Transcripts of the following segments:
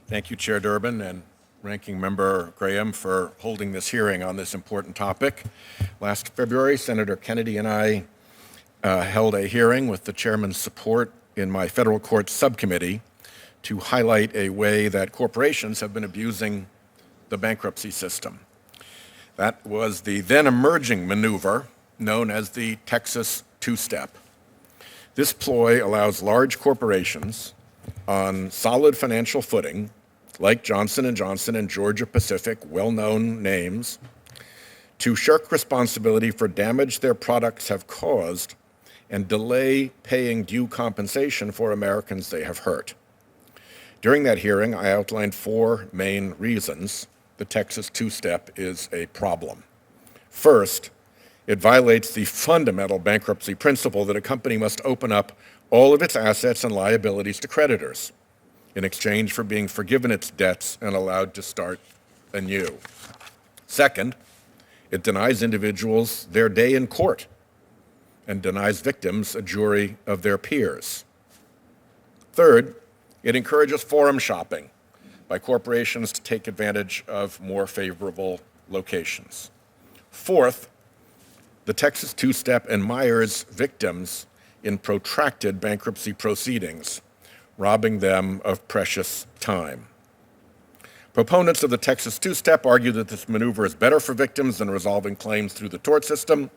Thank you, Chair Durbin and Ranking Member Graham, for holding this hearing on this important topic. Last February, Senator Kennedy and I held a hearing with the chairman's support in my federal court subcommittee to highlight a way that corporations have been abusing the bankruptcy system. That was the then emerging maneuver known as the Texas two-step. This ploy allows large corporations on solid financial footing, like Johnson & Johnson and Georgia Pacific, well-known names, to shirk responsibility for damage their products have caused and delay paying due compensation for Americans they have hurt. During that hearing, I outlined 4 main reasons the Texas two-step is a problem. First, it violates the fundamental bankruptcy principle that a company must open up all of its assets and liabilities to creditors in exchange for being forgiven its debts and allowed to start anew. Second, it denies individuals their day in court and denies victims a jury of their peers. Third, it encourages forum shopping by corporations to take advantage of more favorable locations. Fourth, the Texas two-step admires victims in protracted bankruptcy proceedings, robbing them of precious time. Proponents of the Texas two-step argue that this maneuver is better for victims than resolving claims through the tort system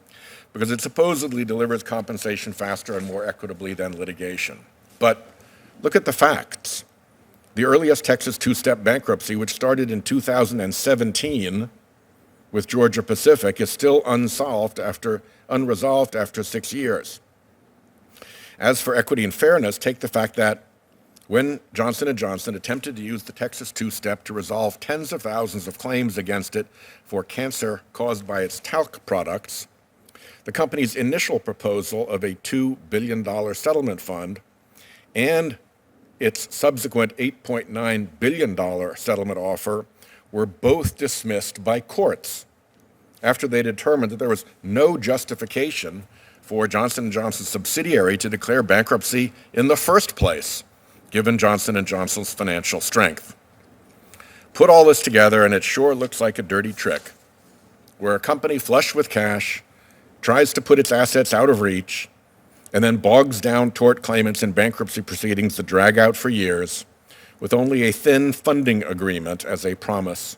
because it supposedly delivers compensation faster and more equitably than litigation. But look at the facts. The earliest Texas two-step bankruptcy, which started in 2017 with Georgia Pacific, is still unresolved after 6 years. As for equity and fairness, take the fact that when Johnson & Johnson attempted to use the Texas two-step to resolve tens of thousands of claims against it for cancer caused by its talc products, the company's initial proposal of a $2 billion settlement fund and its subsequent $8.9 billion settlement offer were both dismissed by courts after they determined that there was no justification for Johnson & Johnson's subsidiary to declare bankruptcy in the first place, given Johnson & Johnson's financial strength. Put all this together, and it sure looks like a dirty trick, where a company flush with cash tries to put its assets out of reach and then bogs down tort claimants in bankruptcy proceedings that drag out for years with only a thin funding agreement as a promise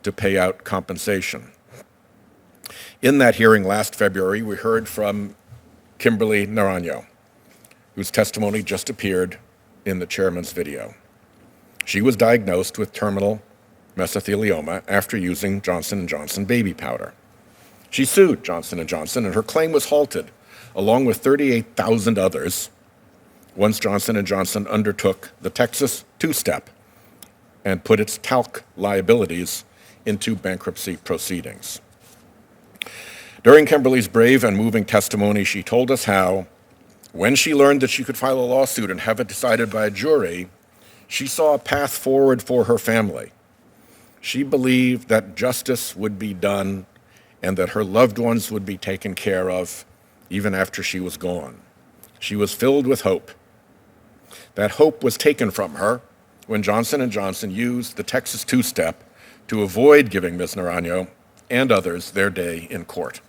to pay out compensation. In that hearing last February, we heard from Kimberly Naranjo, whose testimony just appeared in the chairman's video. She was diagnosed with terminal mesothelioma after using Johnson & Johnson baby powder. She sued Johnson & Johnson, and her claim was halted, along with 38,000 others, once Johnson & Johnson undertook the Texas two-step and put its talc liabilities into bankruptcy proceedings. During Kimberly's brave and moving testimony, she told us how, when she learned that she could file a lawsuit and have it decided by a jury, she saw a path forward for her family. She believed that justice would be done and that her loved ones would be taken care of even after she was gone. She was filled with hope. That hope was taken from her when Johnson & Johnson used the Texas two-step to avoid giving Ms. Naranjo and others their day in court.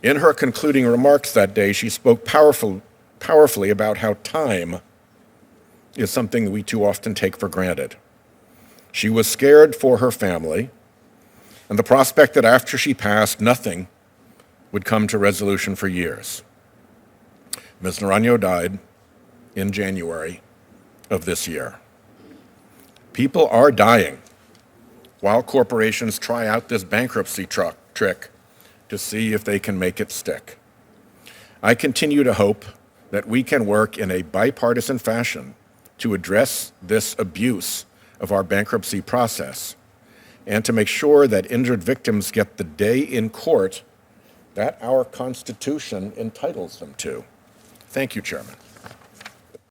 In her concluding remarks that day, she spoke powerfully about how time is something we too often take for granted. She was scared for her family and the prospect that after she passed, nothing would come to resolution for years. Ms. Naranjo died in January of this year. People are dying while corporations try out this bankruptcy trick to see if they can make it stick. I continue to hope that we can work in a bipartisan fashion to address this abuse of our bankruptcy process and to make sure that injured victims get the day in court that our Constitution entitles them to. Thank you, Chairman.